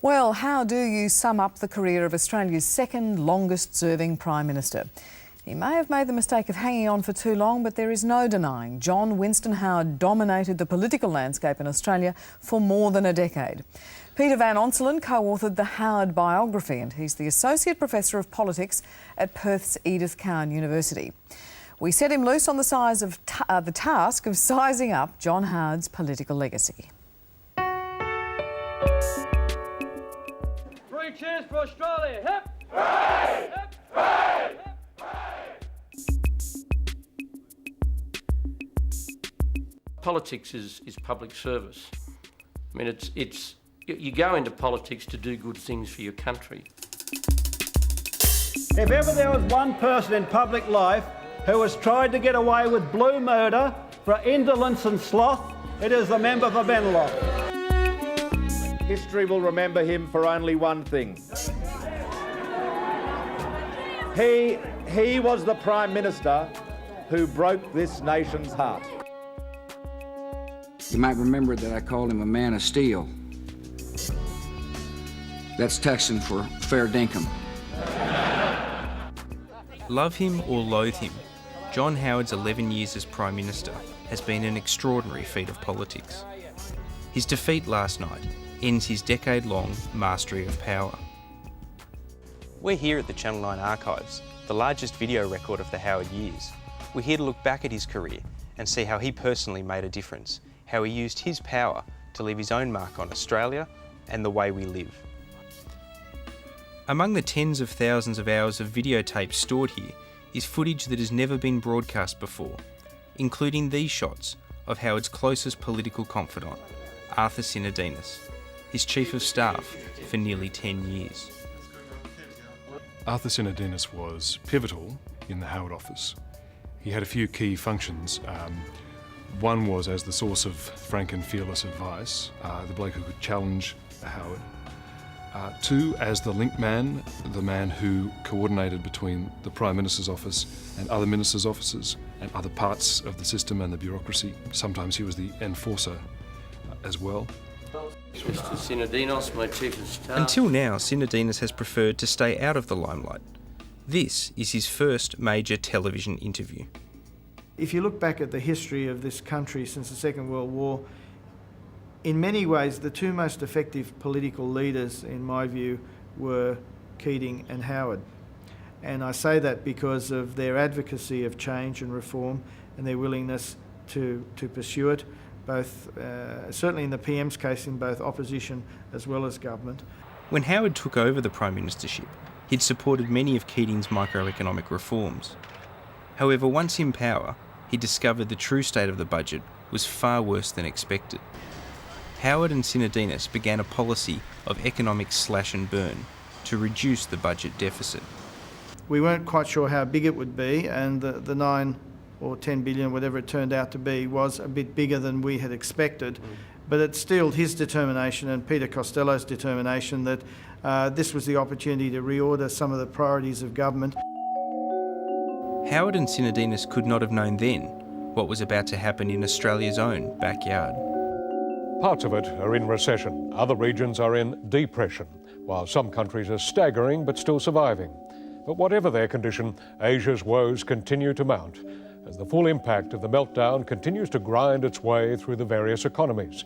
Well, how do you sum up the career of Australia's second longest serving Prime Minister? He may have made the mistake of hanging on for too long, but there is no denying John Winston Howard dominated the political landscape in Australia for more than a decade. Peter Van Onselen co-authored the Howard biography, and he's the Associate Professor of Politics at Perth's Edith Cowan University. We set him loose on the task of sizing up John Howard's political legacy. Three cheers for Australia. Hip! Hooray! Hip! Hooray! Hip! Politics is public service. I mean, you go into politics to do good things for your country. If ever there was one person in public life who has tried to get away with blue murder for indolence and sloth, it is the member for Bennelong. History will remember him for only one thing. He was the Prime Minister who broke this nation's heart. You might remember that I called him a man of steel. That's Texan for fair dinkum. Love him or loathe him, John Howard's 11 years as Prime Minister has been an extraordinary feat of politics. His defeat last night ends his decade-long mastery of power. We're here at the Channel 9 Archives, the largest video record of the Howard years. We're here to look back at his career and see how he personally made a difference, how he used his power to leave his own mark on Australia and the way we live. Among the tens of thousands of hours of videotape stored here is footage that has never been broadcast before, including these shots of Howard's closest political confidant, Arthur Sinodinos, his Chief of Staff for nearly 10 years. Arthur Sinodinos was pivotal in the Howard office. He had a few key functions. One was as the source of frank and fearless advice, the bloke who could challenge Howard. Two, as the link man, the man who coordinated between the Prime Minister's office and other ministers' offices and other parts of the system and the bureaucracy. Sometimes he was the enforcer as well. Mr. Sinodinos, my Chief of Staff. Until now, Sinodinos has preferred to stay out of the limelight. This is his first major television interview. If you look back at the history of this country since the Second World War, in many ways the two most effective political leaders, in my view, were Keating and Howard. And I say that because of their advocacy of change and reform and their willingness to pursue it, both certainly in the PM's case in both opposition as well as government. When Howard took over the Prime Ministership, he'd supported many of Keating's microeconomic reforms. However, once in power, he discovered the true state of the budget was far worse than expected. Howard and Sinodinos began a policy of economic slash and burn to reduce the budget deficit. We weren't quite sure how big it would be, and the 9 or 10 billion, whatever it turned out to be, was a bit bigger than we had expected. But it stilled his determination and Peter Costello's determination that this was the opportunity to reorder some of the priorities of government. Howard and Sinodinos could not have known then what was about to happen in Australia's own backyard. Parts of it are in recession, other regions are in depression, while some countries are staggering but still surviving. But whatever their condition, Asia's woes continue to mount as the full impact of the meltdown continues to grind its way through the various economies.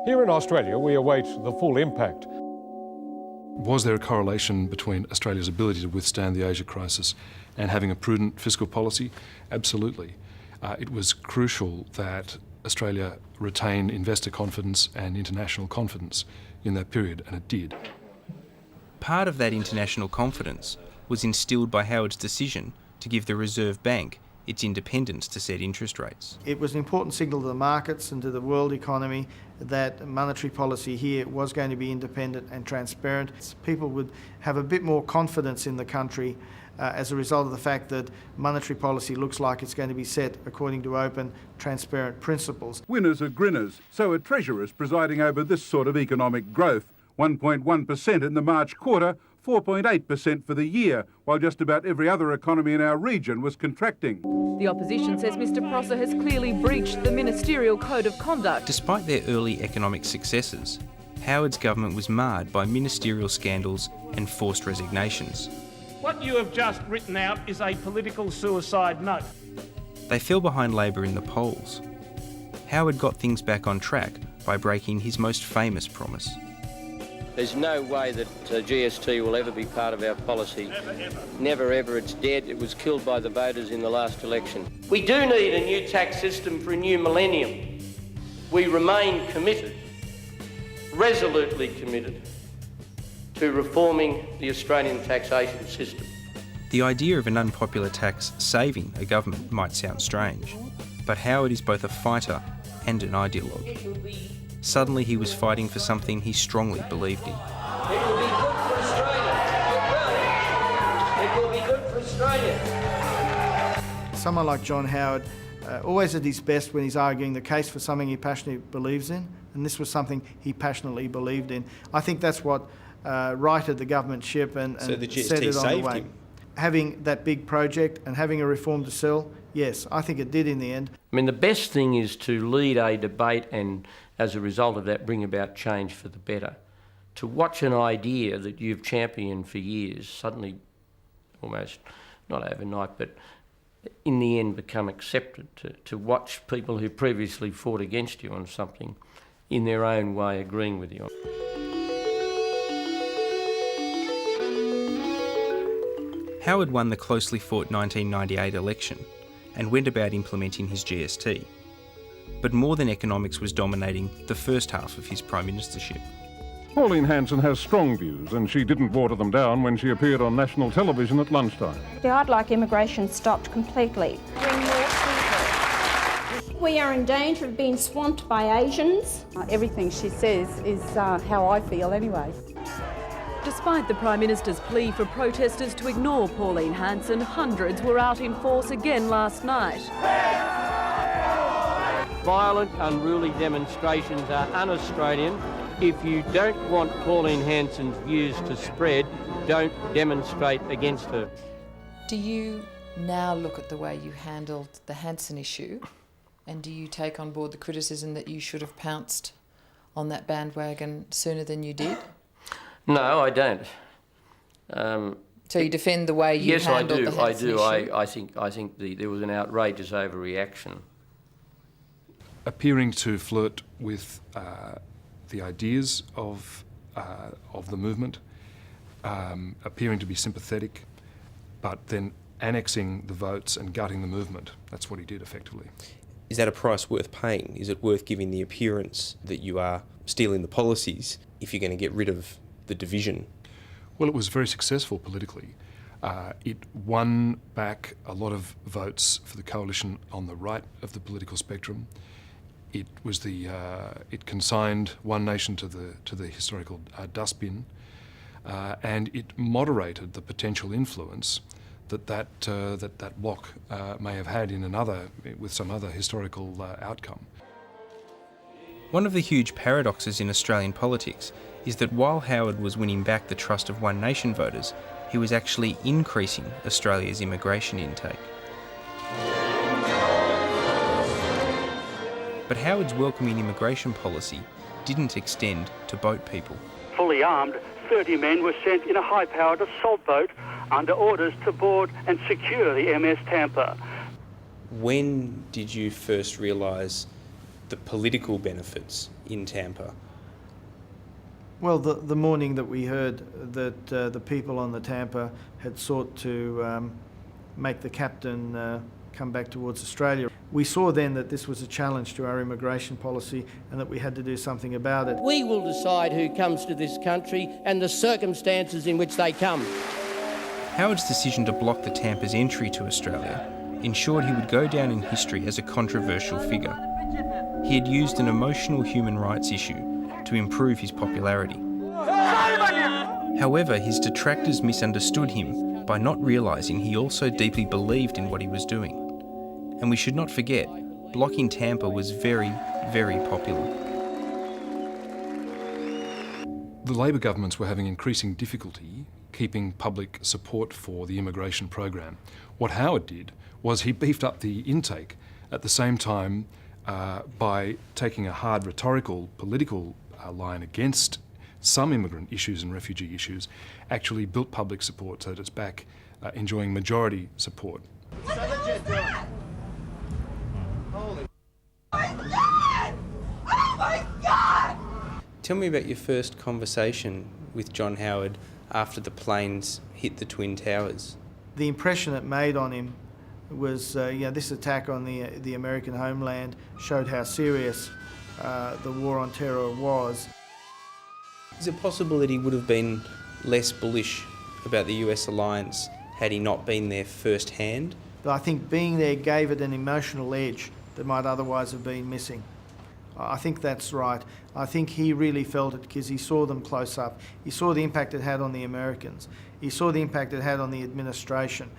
Here in Australia, we await the full impact. Was there a correlation between Australia's ability to withstand the Asia crisis and having a prudent fiscal policy? Absolutely. It was crucial that Australia retain investor confidence and international confidence in that period, and it did. Part of that international confidence was instilled by Howard's decision to give the Reserve Bank its independence to set interest rates. It was an important signal to the markets and to the world economy that monetary policy here was going to be independent and transparent. People would have a bit more confidence in the country as a result of the fact that monetary policy looks like it's going to be set according to open, transparent principles. Winners are grinners, so are treasurers presiding over this sort of economic growth. 1.1% in the March quarter, 4.8% for the year, while just about every other economy in our region was contracting. The opposition says Mr Prosser has clearly breached the ministerial code of conduct. Despite their early economic successes, Howard's government was marred by ministerial scandals and forced resignations. What you have just written out is a political suicide note. They fell behind Labor in the polls. Howard got things back on track by breaking his most famous promise. There's no way that GST will ever be part of our policy. Never ever. It's dead. It was killed by the voters in the last election. We do need a new tax system for a new millennium. We remain committed, resolutely committed, to reforming the Australian taxation system. The idea of an unpopular tax saving a government might sound strange, but Howard is both a fighter and an ideologue. Suddenly he was fighting for something he strongly believed in. It will be good for Australia. It will be good for Australia. Someone like John Howard, always at his best when he's arguing the case for something he passionately believes in, and this was something he passionately believed in. I think that's what righted the government ship and so the GST set it on the saved way. him. Having that big project and having a reform to sell, yes, I think it did in the end. I mean, the best thing is to lead a debate and, as a result of that, bring about change for the better. To watch an idea that you've championed for years suddenly, almost not overnight, but in the end become accepted. To watch people who previously fought against you on something in their own way agreeing with you. Howard won the closely fought 1998 election and went about implementing his GST. But more than economics was dominating the first half of his prime ministership. Pauline Hanson has strong views, and she didn't water them down when she appeared on national television at lunchtime. I'd like immigration stopped completely. Bring more people. We are in danger of being swamped by Asians. Everything she says is how I feel anyway. Despite the Prime Minister's plea for protesters to ignore Pauline Hanson, hundreds were out in force again last night. Violent, unruly demonstrations are un-Australian. If you don't want Pauline Hanson's views to spread, don't demonstrate against her. Do you now look at the way you handled the Hanson issue, and do you take on board the criticism that you should have pounced on that bandwagon sooner than you did? No, I don't. So you defend the way you handled the Hanson issue? I think there was an outrageous overreaction. Appearing to flirt with the ideas of the movement, appearing to be sympathetic, but then annexing the votes and gutting the movement. That's what he did effectively. Is that a price worth paying? Is it worth giving the appearance that you are stealing the policies if you're going to get rid of the division? Well, it was very successful politically. It won back a lot of votes for the coalition on the right of the political spectrum. It was it consigned One Nation to the historical dustbin, and it moderated the potential influence that bloc may have had with some other historical outcome. One of the huge paradoxes in Australian politics is that while Howard was winning back the trust of One Nation voters, he was actually increasing Australia's immigration intake. But Howard's welcoming immigration policy didn't extend to boat people. Fully armed, 30 men were sent in a high-powered assault boat under orders to board and secure the MS Tampa. When did you first realise the political benefits in Tampa? Well, the morning that we heard that the people on the Tampa had sought to make the captain come back towards Australia, we saw then that this was a challenge to our immigration policy and that we had to do something about it. We will decide who comes to this country and the circumstances in which they come. Howard's decision to block the Tampa's entry to Australia ensured he would go down in history as a controversial figure. He had used an emotional human rights issue to improve his popularity. However, his detractors misunderstood him by not realising he also deeply believed in what he was doing. And we should not forget, blocking Tampa was very, very popular. The Labor governments were having increasing difficulty keeping public support for the immigration program. What Howard did was he beefed up the intake at the same time by taking a hard rhetorical, political line against some immigrant issues and refugee issues, actually built public support so that it's back enjoying majority support. What the hell is that? Holy. Oh my God! Tell me about your first conversation with John Howard after the planes hit the Twin Towers. The impression it made on him was, this attack on the American homeland showed how serious the war on terror was. Is it possible that he would have been less bullish about the US alliance had he not been there firsthand? But I think being there gave it an emotional edge that might otherwise have been missing. I think that's right. I think he really felt it because he saw them close up. He saw the impact it had on the Americans. He saw the impact it had on the administration.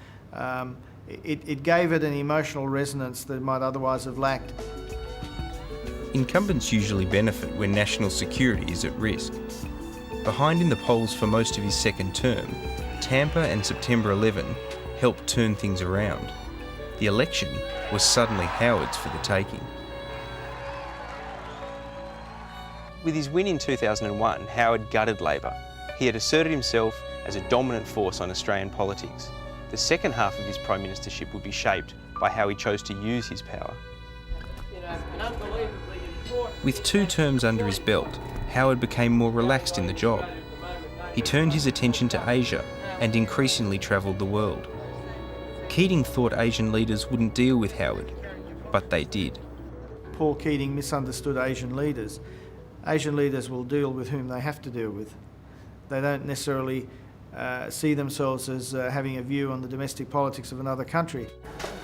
It gave it an emotional resonance that it might otherwise have lacked. Incumbents usually benefit when national security is at risk. Behind in the polls for most of his second term, Tampa and September 11 helped turn things around. The election was suddenly Howard's for the taking. With his win in 2001, Howard gutted Labor. He had asserted himself as a dominant force on Australian politics. The second half of his prime ministership would be shaped by how he chose to use his power. With 2 terms under his belt, Howard became more relaxed in the job. He turned his attention to Asia and increasingly travelled the world. Keating thought Asian leaders wouldn't deal with Howard, but they did. Paul Keating misunderstood Asian leaders. Asian leaders will deal with whom they have to deal with. They don't necessarily see themselves as having a view on the domestic politics of another country.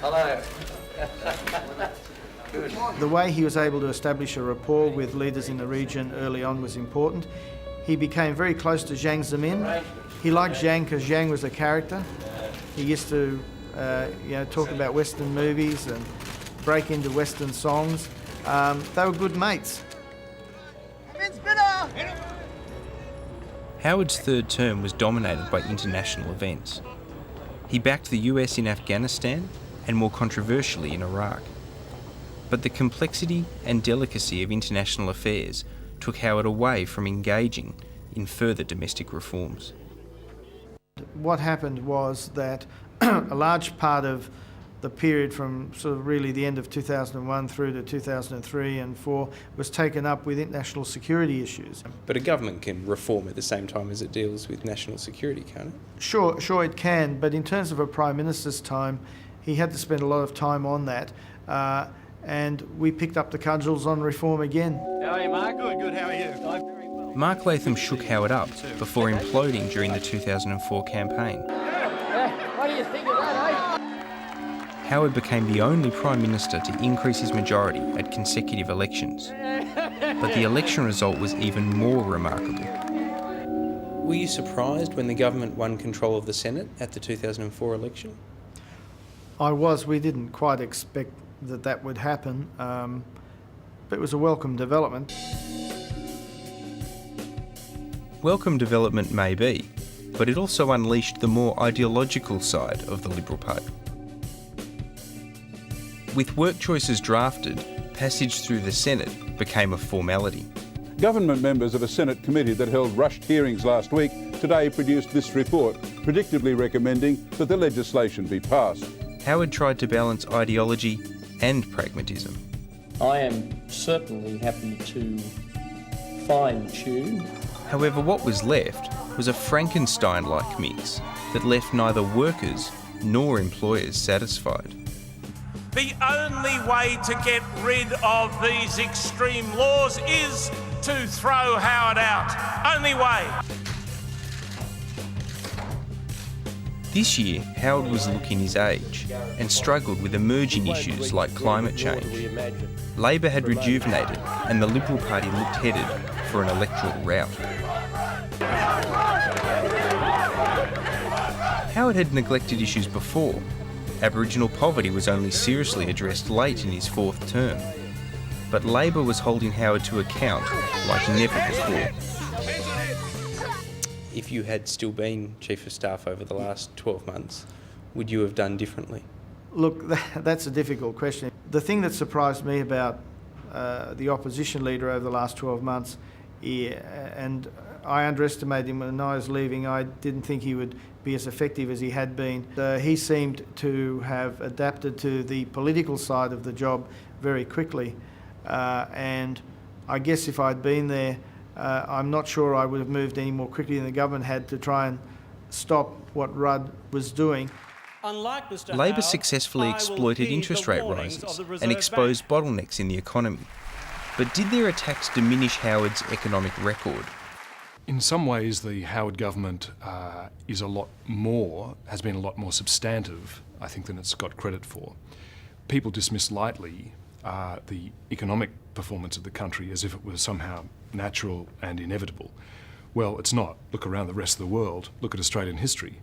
Hello. Good. The way he was able to establish a rapport with leaders in the region early on was important. He became very close to Jiang Zemin. He liked Jiang because Jiang was a character. He used to talk about Western movies and break into Western songs. They were good mates. Howard's third term was dominated by international events. He backed the US in Afghanistan and more controversially in Iraq. But the complexity and delicacy of international affairs took Howard away from engaging in further domestic reforms. What happened was that a large part of the period from sort of really the end of 2001 through to 2003 and 4 was taken up with international security issues. But a government can reform at the same time as it deals with national security, can't it? Sure it can, but in terms of a Prime Minister's time, he had to spend a lot of time on that, and we picked up the cudgels on reform again. How are you, Mark? Good. How are you? Mark Latham shook Howard up before imploding during the 2004 campaign. What do you think of that, eh? Howard became the only Prime Minister to increase his majority at consecutive elections. But the election result was even more remarkable. Were you surprised when the government won control of the Senate at the 2004 election? I was. We didn't quite expect that would happen, but it was a welcome development. Welcome development may be, but it also unleashed the more ideological side of the Liberal Party. With work choices drafted, passage through the Senate became a formality. Government members of a Senate committee that held rushed hearings last week today produced this report, predictably recommending that the legislation be passed. Howard tried to balance ideology and pragmatism. I am certainly happy to fine-tune. However, what was left was a Frankenstein-like mix that left neither workers nor employers satisfied. The only way to get rid of these extreme laws is to throw Howard out. Only way. This year, Howard was looking his age and struggled with emerging issues like climate change. Labor had rejuvenated and the Liberal Party looked headed for an electoral rout. Howard had neglected issues before. Aboriginal poverty was only seriously addressed late in his fourth term. But Labor was holding Howard to account like never before. If you had still been Chief of Staff over the last 12 months, would you have done differently? Look, that's a difficult question. The thing that surprised me about the opposition leader over the last 12 months and I underestimated him when I was leaving. I didn't think he would be as effective as he had been. He seemed to have adapted to the political side of the job very quickly, and I guess if I'd been there, I'm not sure I would have moved any more quickly than the government had to try and stop what Rudd was doing. Labor successfully exploited interest rate rises and exposed bottlenecks in the economy. But did their attacks diminish Howard's economic record? In some ways, the Howard government has been a lot more substantive, I think, than it's got credit for. People dismiss lightly the economic performance of the country as if it was somehow natural and inevitable. Well, it's not. Look around the rest of the world. Look at Australian history.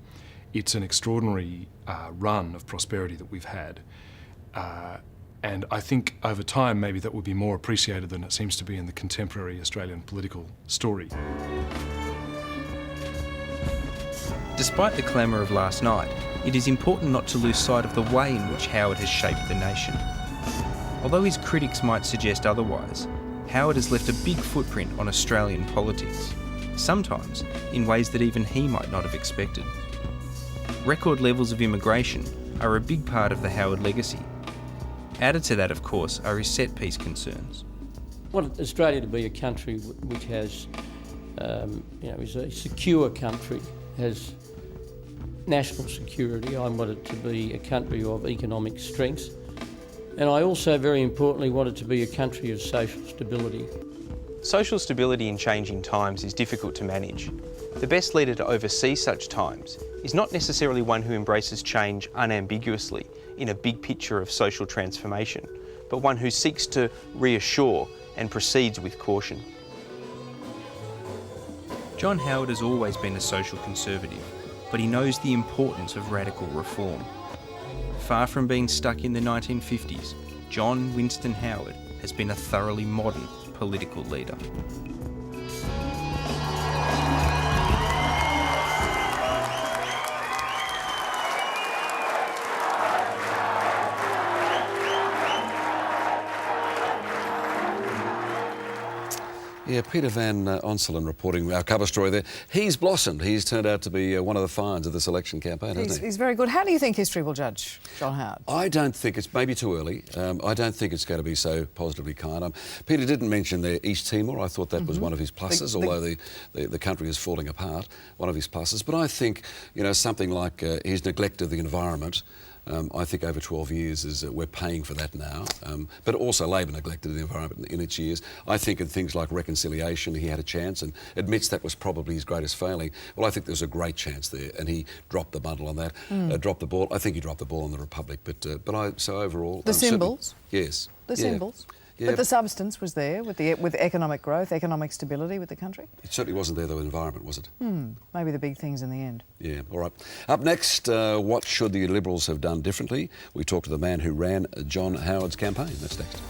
It's an extraordinary run of prosperity that we've had. And I think over time maybe that would be more appreciated than it seems to be in the contemporary Australian political story. Despite the clamour of last night, it is important not to lose sight of the way in which Howard has shaped the nation. Although his critics might suggest otherwise, Howard has left a big footprint on Australian politics, sometimes in ways that even he might not have expected. Record levels of immigration are a big part of the Howard legacy. Added to that, of course, are his set-piece concerns. I want Australia to be a country which has, is a secure country, has national security. I want it to be a country of economic strength. And I also, very importantly, want it to be a country of social stability. Social stability in changing times is difficult to manage. The best leader to oversee such times is not necessarily one who embraces change unambiguously in a big picture of social transformation, but one who seeks to reassure and proceeds with caution. John Howard has always been a social conservative, but he knows the importance of radical reform. Far from being stuck in the 1950s, John Winston Howard has been a thoroughly modern political leader. Yeah, Peter Van Onselen reporting our cover story there. He's blossomed. He's turned out to be one of the finds of this election campaign, hasn't he? He's very good. How do you think history will judge John Howard? I don't think it's maybe too early. I don't think it's going to be so positively kind. Peter didn't mention the East Timor. I thought that was one of his pluses, although the country is falling apart, one of his pluses. But I think, something like his neglect of the environment, I think over 12 years is we're paying for that now. But also Labor neglected the environment in its years. I think in things like reconciliation, he had a chance and admits that was probably his greatest failing. Well, I think there was a great chance there, and he dropped the bundle on that, dropped the ball. I think he dropped the ball on the Republic, so overall... The symbols? Yes. The symbols? Yeah. But the substance was there with economic growth, economic stability with the country? It certainly wasn't there, though, with environment, was it? Maybe the big things in the end. Yeah, all right. Up next, what should the Liberals have done differently? We talk to the man who ran John Howard's campaign. That's next.